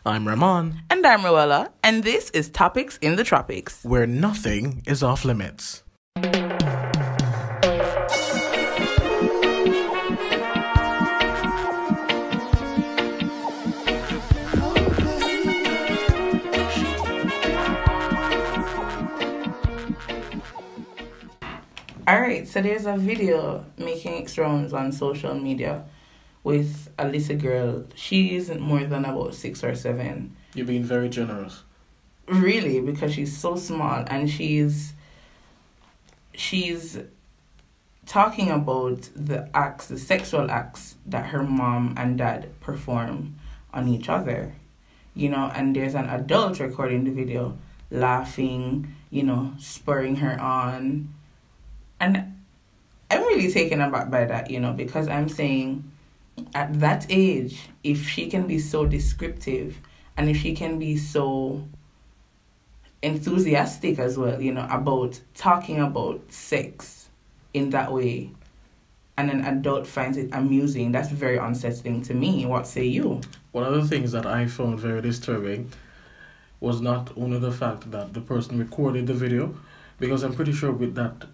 I'm Rahman. And I'm Rowella, and this is Topics in the Tropics, where nothing is off limits. Alright, so there's a video making its rounds on social media with a little girl. She isn't more than about 6 or 7. You're being very generous. Really, because she's so small, and she's talking about the sexual acts that her mom and dad perform on each other. And there's an adult recording the video, laughing, spurring her on. And I'm really taken aback by that, because I'm saying at that age, if she can be so descriptive and if she can be so enthusiastic as well, about talking about sex in that way, and an adult finds it amusing, that's very unsettling to me. What say you? One of the things that I found very disturbing was not only the fact that the person recorded the video, because I'm pretty sure with that,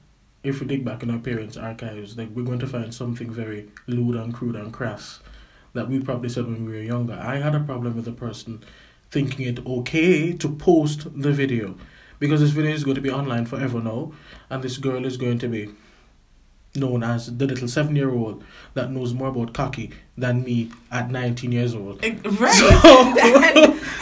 if we dig back in our parents' archives, we're going to find something very lewd and crude and crass that we probably said when we were younger. I had a problem with the person thinking it okay to post the video, because this video is going to be online forever now, and this girl is going to be known as the little 7-year-old that knows more about cocky than me at 19 years old. Right. So,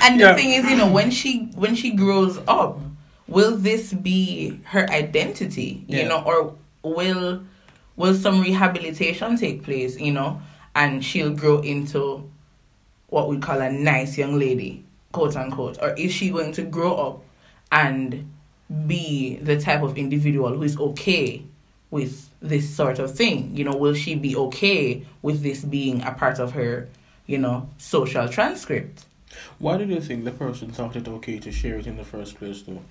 and the thing is, when she grows up, will this be her identity, or will some rehabilitation take place, and she'll grow into what we call a nice young lady, quote unquote? Or is she going to grow up and be the type of individual who is okay with this sort of thing? Will she be okay with this being a part of her, social transcript? Why did you think the person thought it okay to share it in the first place, though?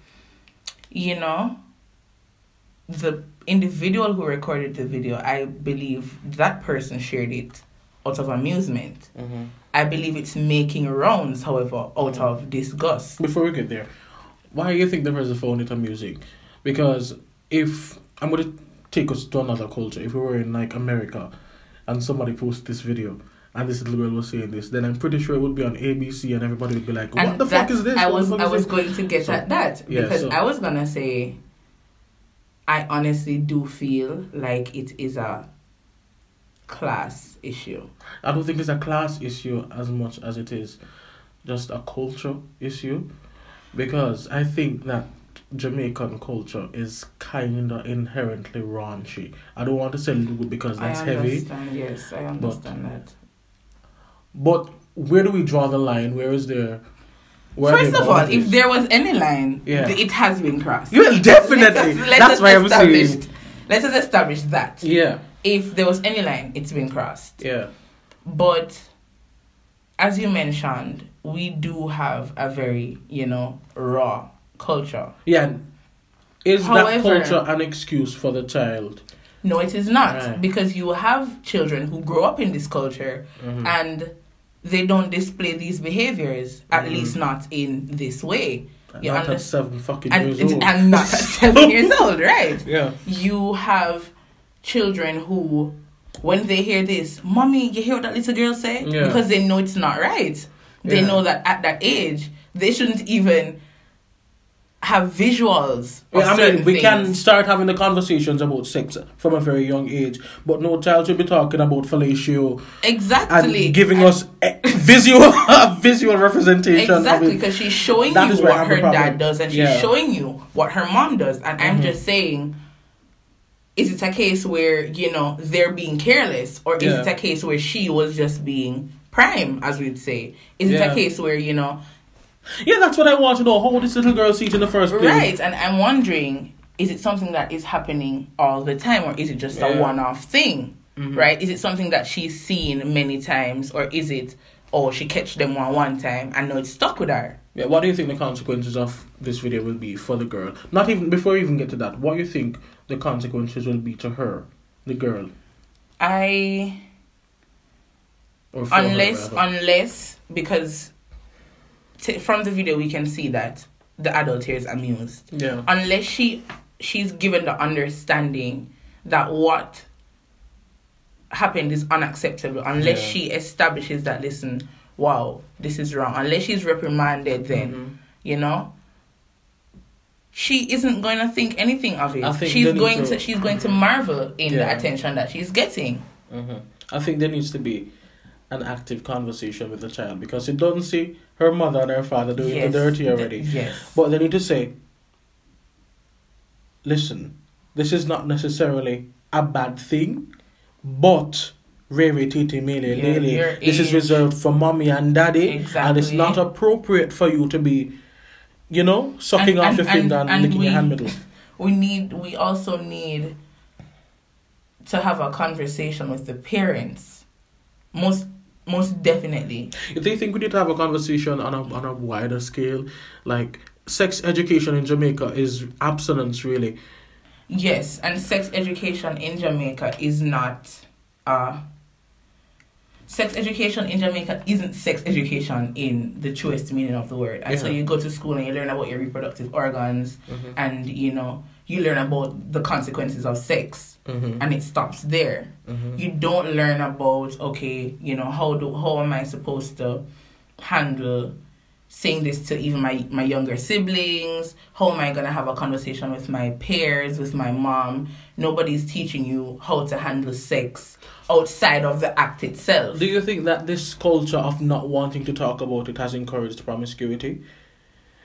The individual who recorded the video, I believe that person shared it out of amusement. Mm-hmm. I believe it's making rounds, however, out of disgust. Before we get there, why do you think the person found it amusing? Because if I'm going to take us to another culture, if we were in America and somebody posted this video and this little girl was saying this, then I'm pretty sure it would be on ABC and everybody would be like, what the fuck is this? I was going to get at that, because I was going to say, I honestly do feel like it is a class issue. I don't think it's a class issue as much as it is just a culture issue, because I think that Jamaican culture is kind of inherently raunchy. I don't want to say lewd because that's heavy. Yes, I understand that. But where do we draw the line? Where is there? First of all, if there was any line, it has been crossed. Well, definitely. That's why I'm saying. Let us establish that. Yeah. If there was any line, it's been crossed. Yeah. But as you mentioned, we do have a very, raw culture. Yeah. However, that culture an excuse for the child? No, it is not. Right. Because you have children who grow up in this culture, mm-hmm. and they don't display these behaviors, at mm-hmm. least not in this way. Not at 7 fucking years old. And not at 7 years old, right? Yeah. You have children who, when they hear this, Mommy, you hear what that little girl say? Yeah. Because they know it's not right. They know that at that age, they shouldn't even have visuals of we can start having the conversations about sex from a very young age, but no child should be talking about fellatio. Exactly. And giving us visual representation. Exactly, because she's showing you what her dad does, and she's showing you what her mom does. And mm-hmm. I'm just saying, is it a case where, they're being careless, or is it a case where she was just being prime, as we'd say? Is it a case where, Yeah, that's what I want to know. How would this little girl see it in the first place? Right, and I'm wondering, is it something that is happening all the time, or is it just a one-off thing? Mm-hmm. Right? Is it something that she's seen many times, or is it, she catch them one time and now it's stuck with her? Yeah, what do you think the consequences of this video will be for the girl? Not even, before we even get to that, what do you think the consequences will be to her, the girl? Unless, because from the video, we can see that the adult here is amused. Yeah. Unless she's given the understanding that what happened is unacceptable. Unless she establishes that, listen, wow, this is wrong. Unless she's reprimanded, then, you know, she isn't going to think anything of it. She's going to marvel in the attention that she's getting. I think there needs to be an active conversation with the child, because it doesn't see her mother and her father doing the dirty already. But they need to say, listen, this is not necessarily a bad thing, but Riri, Titi, Mele, Lele, this is reserved for mommy and daddy, and it's not appropriate for you to be, you know, sucking off your finger and licking your hand middle. We also need to have a conversation with the parents. Most definitely. Do you think we need to have a conversation on a wider scale? Like, sex education in Jamaica is abstinence, really. Yes, and sex education in Jamaica is not... sex education in Jamaica isn't sex education in the truest meaning of the word. And so you go to school and you learn about your reproductive organs, and, you know, you learn about the consequences of sex, and it stops there. You don't learn about, okay, you know, how am I supposed to handle saying this to even my younger siblings? How am I going to have a conversation with my peers, with my mom? Nobody's teaching you how to handle sex outside of the act itself. Do you think that this culture of not wanting to talk about it has encouraged promiscuity?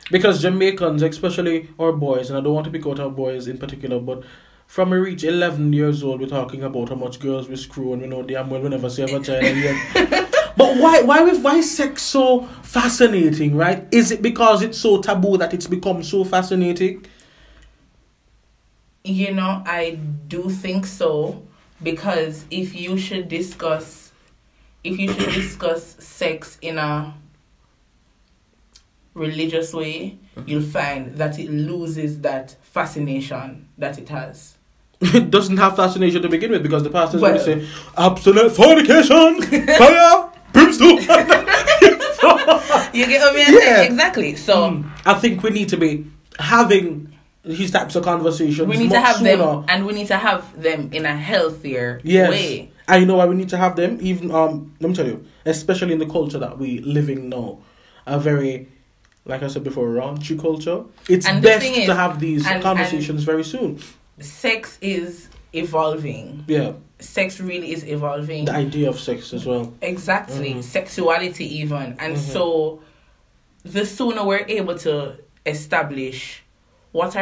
Because Jamaicans, especially our boys, and I don't want to pick out our boys in particular, but from we reach 11 years old, we're talking about how much girls we screw, and we know damn well we never see a vagina yet. But why is sex so fascinating, right? Is it because it's so taboo that it's become so fascinating? You know, I do think so, because if you should discuss sex in a religious way, you'll find that it loses that fascination that it has. It doesn't have fascination to begin with, because the pastors will say, absolute fornication, fire, brimstone. You get what I mean? Yeah. Exactly. So I think we need to be having these types of conversations. We need to have them, and we need to have them in a healthier way. I know why we need to have them. Even let me tell you, especially in the culture that we live in now, a very, like I said before, raunchy culture. It's best to have these conversations very soon. Sex is evolving. Yeah. Sex really is evolving. The idea of sex as well. Exactly. Sexuality even. And so the sooner we're able to establish what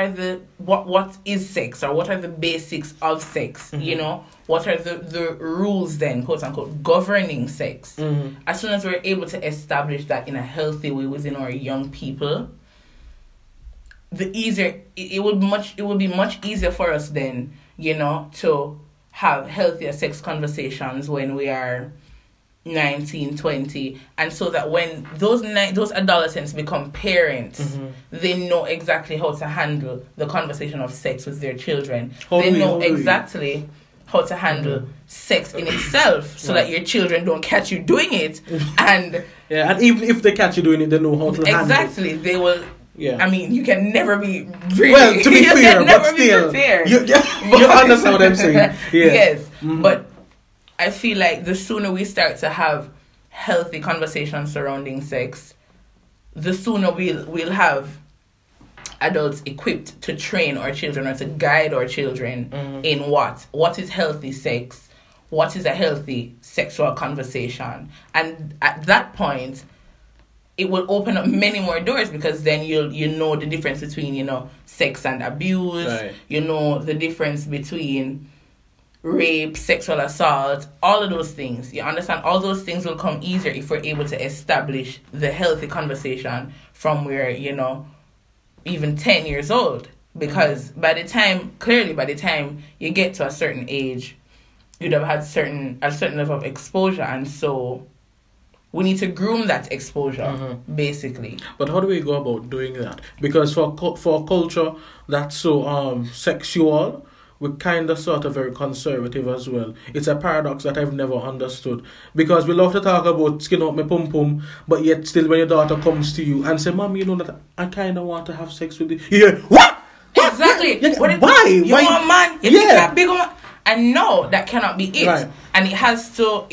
is sex, or what are the basics of sex, you know, what are the rules then, quote unquote, governing sex. As soon as we're able to establish that in a healthy way within our young people, the easier it would be much easier for us then, you know, to have healthier sex conversations when we are 19, 20, and so that when those adolescents become parents, they know exactly how to handle the conversation of sex with their children. They know exactly how to handle sex in itself, so that your children don't catch you doing it. And and even if they catch you doing it, they know how to handle it. Exactly, they will. Yeah. I mean, you can never be really... Well, to be fair, but still... You understand what I'm saying. Yeah. Yes, but I feel like the sooner we start to have healthy conversations surrounding sex, the sooner we'll have adults equipped to train our children, or to guide our children in what is healthy sex, what is a healthy sexual conversation. And at that point, it will open up many more doors, because then you know the difference between, you know, sex and abuse. Right. You know the difference between rape, sexual assault, all of those things. You understand? All those things will come easier if we're able to establish the healthy conversation from where, you know, even 10 years old. Because by the time you get to a certain age, you'd have had a certain level of exposure, and so we need to groom that exposure, basically. But how do we go about doing that? Because for a culture that's so sexual, we're kind of sort of very conservative as well. It's a paradox that I've never understood. Because we love to talk about skin out my pum pum, but yet still when your daughter comes to you and say, Mom, you know that I kind of want to have sex with you. You hear, what? Exactly. Why? You want man? You think that big man? And no, that cannot be it. Right. And it has to,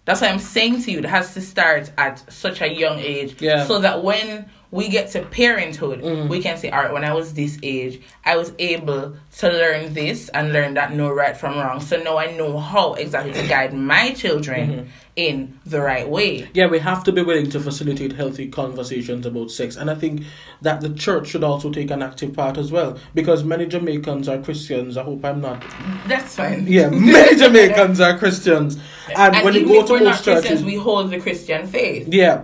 that's why I'm saying to you, it has to start at such a young age. Yeah. So that when we get to parenthood, we can say, all right, when I was this age, I was able to learn this and learn that know right from wrong. So now I know how exactly to guide my children in the right way. Yeah, we have to be willing to facilitate healthy conversations about sex. And I think that the church should also take an active part as well. Because many Jamaicans are Christians. I hope I'm not. That's fine. Yeah, many Jamaicans are Christians. And when you go to most churches, we hold the Christian faith. Yeah.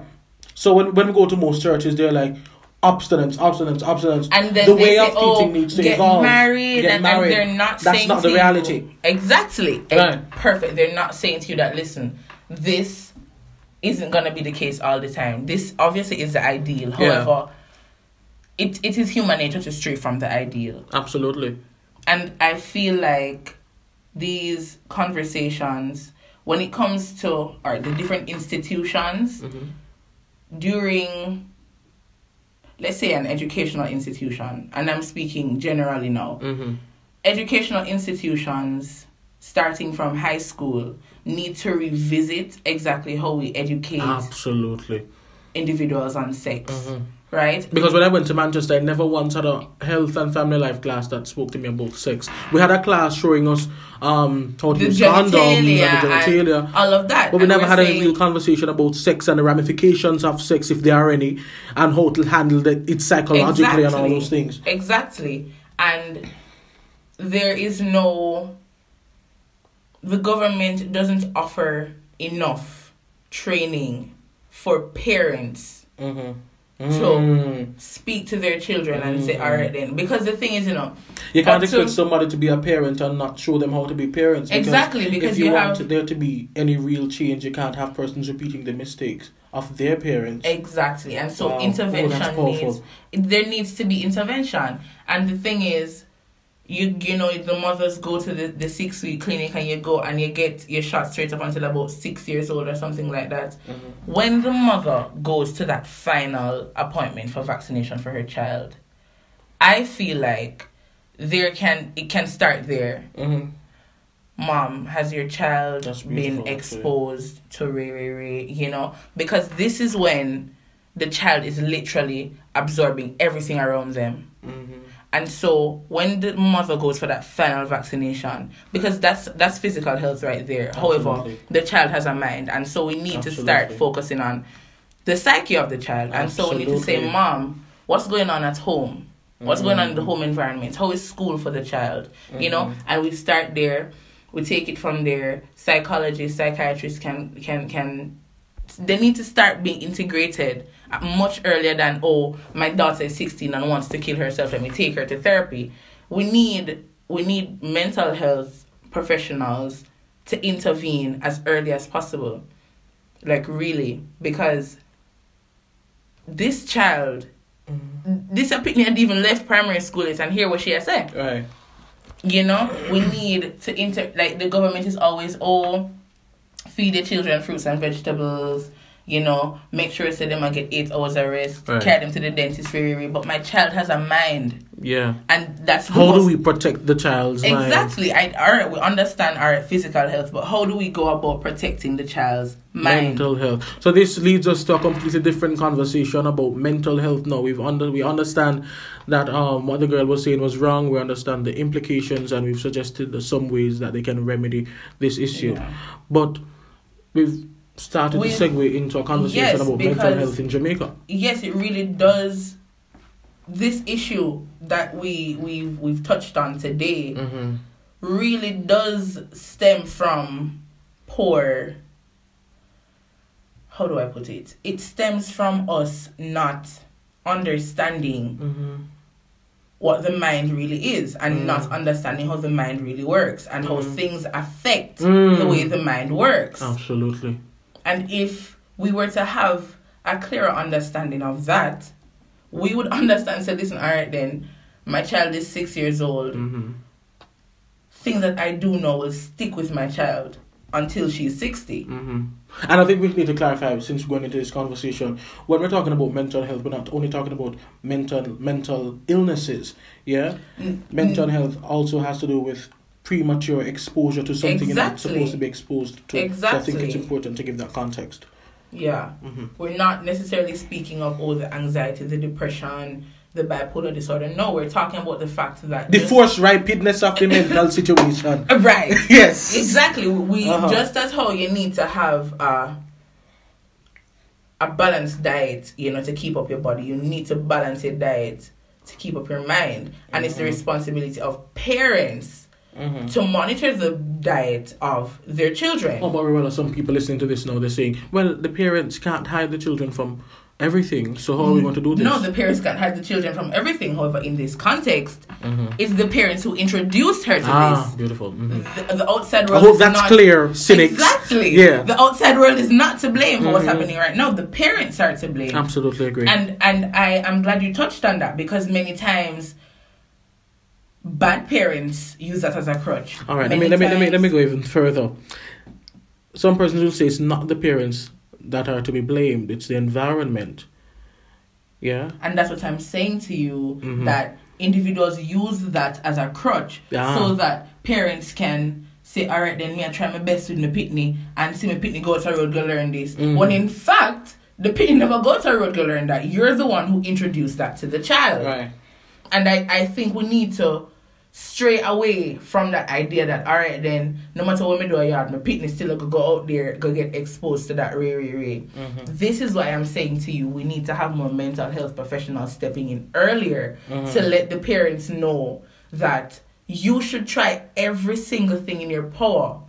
So when we go to most churches, they're like, abstinence. And then the way of teaching needs to evolve. Get married. And they're not saying that's not the reality. You, exactly. Right. Perfect. They're not saying to you that, listen, this isn't going to be the case all the time. This obviously is the ideal. However, it is human nature to stray from the ideal. Absolutely. And I feel like these conversations, when it comes to the different institutions, during, let's say, an educational institution, and I'm speaking generally now, educational institutions, starting from high school, need to revisit exactly how we educate individuals on sex. Right? Because when I went to Manchester, I never once had a health and family life class that spoke to me about sex. We had a class showing us how to use condoms and the genitalia. All of that. But we never had a real conversation about sex and the ramifications of sex, if there are any, and how to handle it psychologically and all those things. Exactly. And there is no... The government doesn't offer enough training for parents to speak to their children and say, all right then. Because the thing is, you can't expect somebody to be a parent and not show them how to be parents. Exactly. Because if you want there to be any real change, you can't have persons repeating the mistakes of their parents. Exactly. And so intervention there needs to be intervention. And the thing is, the mothers go to the 6-week clinic and you go and you get your shot straight up until about 6 years old or something like that. When the mother goes to that final appointment for vaccination for her child, I feel like it can start there. Mom, has your child been exposed to Ray? Because this is when the child is literally absorbing everything around them. And so when the mother goes for that final vaccination, because that's physical health right there. Absolutely. However, the child has a mind. And so we need to start focusing on the psyche of the child. And so we need to say, Mom, what's going on at home? What's going on in the home environment? How is school for the child? And we start there. We take it from there. Psychologists, psychiatrists can they need to start being integrated much earlier than, my daughter is 16 and wants to kill herself, let me take her to therapy. We need mental health professionals to intervene as early as possible. Like, really, because this child, this opinion had even left primary school and hear what she has said. Right. We need to the government is always, feed the children fruits and vegetables, make sure so them get 8 hours of rest, carry them to the dentist, but my child has a mind. Yeah. And that's how do we protect the child's mind? Exactly. We understand our physical health, but how do we go about protecting the child's mind? Mental health. So this leads us to a completely different conversation about mental health now. We understand that what the girl was saying was wrong. We understand the implications, and we've suggested some ways that they can remedy this issue. Yeah. But we've started to segue into a conversation about mental health in Jamaica. Yes, it really does. This issue that we've touched on today really does stem from poor. How do I put it? It stems from us not understanding what the mind really is and not understanding how the mind really works and how things affect the way the mind works. Absolutely. And if we were to have a clearer understanding of that, we would understand, say, listen, all right then, my child is 6 years old. things that I do know will stick with my child until she's 60. Mm-hmm. And I think we need to clarify, since we're going into this conversation, when we're talking about mental health, we're not only talking about mental illnesses. Yeah, mental health also has to do with premature exposure to something you're not supposed to be exposed to. Exactly. So I think it's important to give that context. Yeah. Mm-hmm. We're not necessarily speaking of the anxiety, the depression, the bipolar disorder. No, we're talking about the fact that the forced rapidness of the mental situation. Right. Yes. Exactly. We just as how you need to have a balanced diet, to keep up your body. You need to balance your diet to keep up your mind, and it's the responsibility of parents to monitor the diet of their children. Oh, but remember, some people listening to this now, they're saying, well, the parents can't hide the children from everything, so how are we going to do this? No, the parents can't hide the children from everything. However, in this context, it's the parents who introduced her to this. Beautiful. The outside world I hope that's clear, cynics. Exactly. Yeah. The outside world is not to blame for what's happening right now. The parents are to blame. Absolutely agree. And I am glad you touched on that, because many times bad parents use that as a crutch. All right, let me go even further. Some persons will say it's not the parents that are to be blamed, it's the environment. Yeah. And that's what I'm saying to you, that individuals use that as a crutch so that parents can say, all right, then me I try my best with my pitney and see my pitney go to the road go learn this. When in fact, the pitney never go to the road go learn that. You're the one who introduced that to the child. Right. And I think we need to stray away from that idea that, all right, then, no matter what me do a yard, my pitney still go out there, go get exposed to that ray. This is why I'm saying to you, we need to have more mental health professionals stepping in earlier to let the parents know that you should try every single thing in your power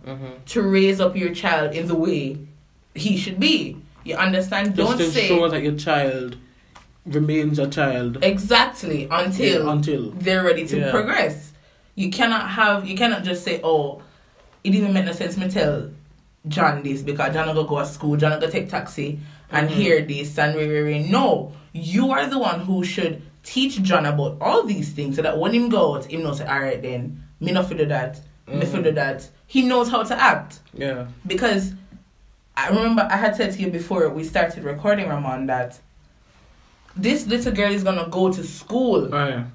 to raise up your child in the way he should be. You understand? Just to ensure that your child remains a child. Exactly. Until they're ready to progress. You cannot just say, oh, it didn't make no sense me tell John this because John go to school, John go take taxi and hear this and No, you are the one who should teach John about all these things so that when him go out, him knows, all right then, me not for do that, me for do that. He knows how to act. Yeah. Because I remember I had said to you before we started recording, Ramon, that this little girl is gonna go to school. Oh, yeah.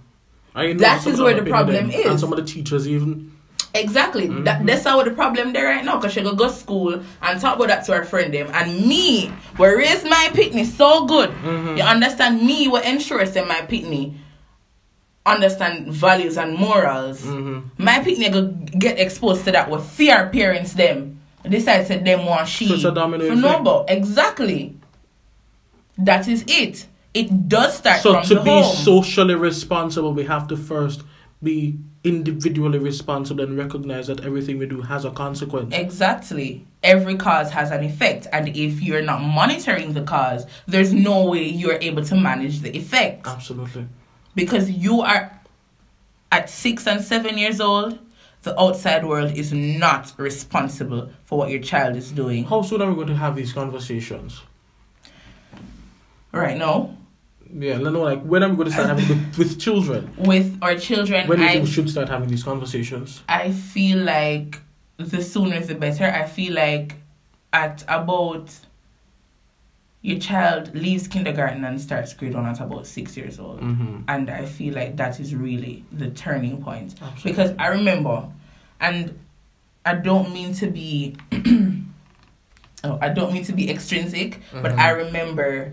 That is where the problem is. And some of the teachers even. Exactly. That's how the problem there right now. Because she go to school and talk about that to her friend them. And me, we raise my pitney so good. You understand? Me, we ensure that my pitney understand values and morals. My pitney go get exposed to that with fear parents them. Decide to them want she. So it's a domino effect. Exactly. That is it. It does start from the home. So to be socially responsible, we have to first be individually responsible and recognize that everything we do has a consequence. Exactly. Every cause has an effect. And if you're not monitoring the cause, there's no way you're able to manage the effect. Absolutely. Because you are at 6 and 7 years old, the outside world is not responsible for what your child is doing. How soon are we going to have these conversations? Right now. Yeah, no, like when I'm going to start having with children. With our children, when do you think we should start having these conversations? I feel like the sooner the better. I feel like at about your child leaves kindergarten and starts grade 1 at about 6 years old, and I feel like that is really the turning point. Absolutely. Because I remember, and I don't mean to be, extrinsic, but I remember.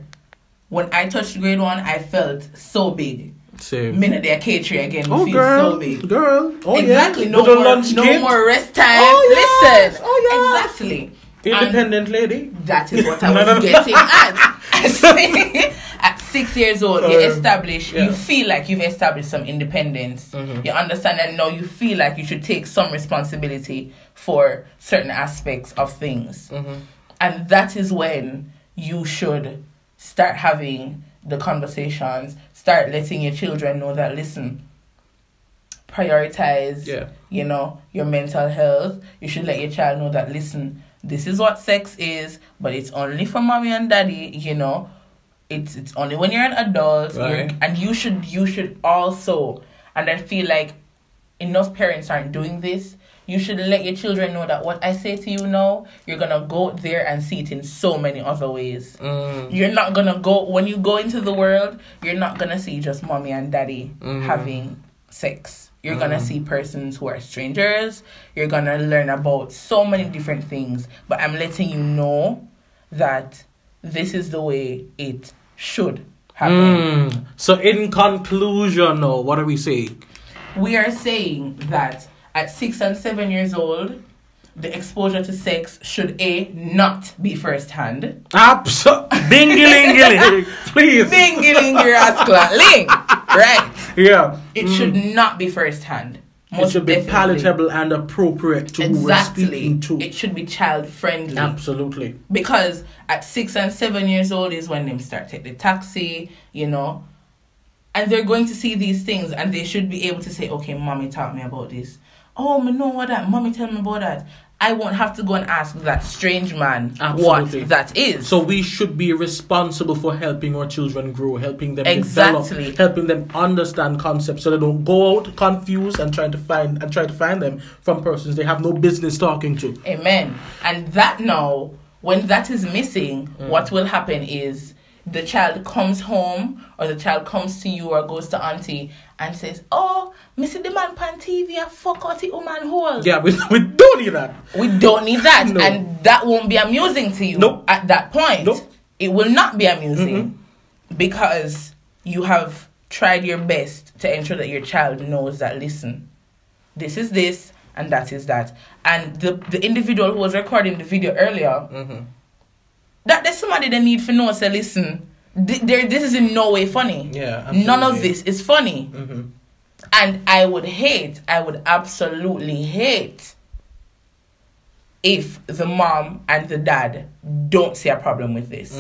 When I touched grade 1, I felt so big. Same. Minute they catering again, feel girl, so big. Girl, exactly. Yeah. No more rest time. Oh, yes. Listen. Oh, yeah. Exactly. Independent lady. That is what I was getting at. At 6 years old, you feel like you've established some independence. You understand, and now you feel like you should take some responsibility for certain aspects of things. And that is when you should start having the conversations, start letting your children know that, listen, prioritize, your mental health. You should let your child know that, listen, this is what sex is, but it's only for mommy and daddy, It's only when you're an adult. Right. And you should also, and I feel like enough parents aren't doing this. You should let your children know that what I say to you now, you're going to go there and see it in so many other ways. You're not going to go, when you go into the world, you're not going to see just mommy and daddy having sex. You're going to see persons who are strangers. You're going to learn about so many different things. But I'm letting you know that this is the way it should happen. So in conclusion, now, what are we saying? We are saying that at 6 and 7 years old, the exposure to sex should not be first hand. Absolutely. Bingy-lingy, please. Bingy-lingy rascal-ling. Right. Yeah. It should not be first hand. It should be palatable and appropriate to who we're speaking to. It should be child friendly. Absolutely. Because at 6 and 7 years old is when they start take the taxi, you know. And they're going to see these things and they should be able to say, okay, mommy taught me about this. Oh, me know what that. Mommy tell me about that. I won't have to go and ask that strange man what that is. So we should be responsible for helping our children grow, helping them develop, helping them understand concepts so they don't go out confused and try to find them from persons they have no business talking to. Amen. And that now, when that is missing, what will happen is the child comes home or the child comes to you or goes to auntie and says, oh, me see the man pan TV and fuck out the woman hole. Yeah, we don't need that. We don't need that. No. And that won't be amusing to you at that point. Nope. It will not be amusing because you have tried your best to ensure that your child knows that, listen, this is this and that is that. And the individual who was recording the video earlier, that there's somebody that need to know, say, listen, this is in no way funny. Yeah, absolutely. None of this is funny. And I would absolutely hate if the mom and the dad don't see a problem with this.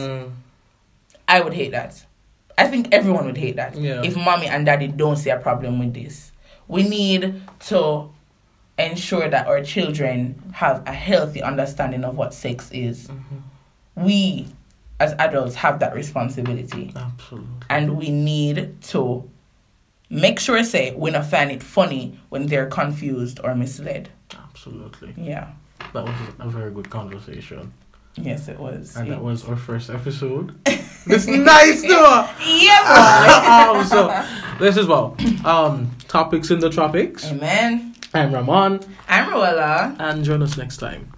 I would hate that. I think everyone would hate that. Yeah. If mommy and daddy don't see a problem with this. We need to ensure that our children have a healthy understanding of what sex is. We, as adults, have that responsibility. Absolutely. And we need to make sure, say, we not find it funny when they're confused or misled. Absolutely. Yeah. That was a very good conversation. Yes, it was. And that was our first episode. It's nice, though. Yeah, boy. So, this is Topics in the Tropics. Amen. I'm Ramon. I'm Roella. And join us next time.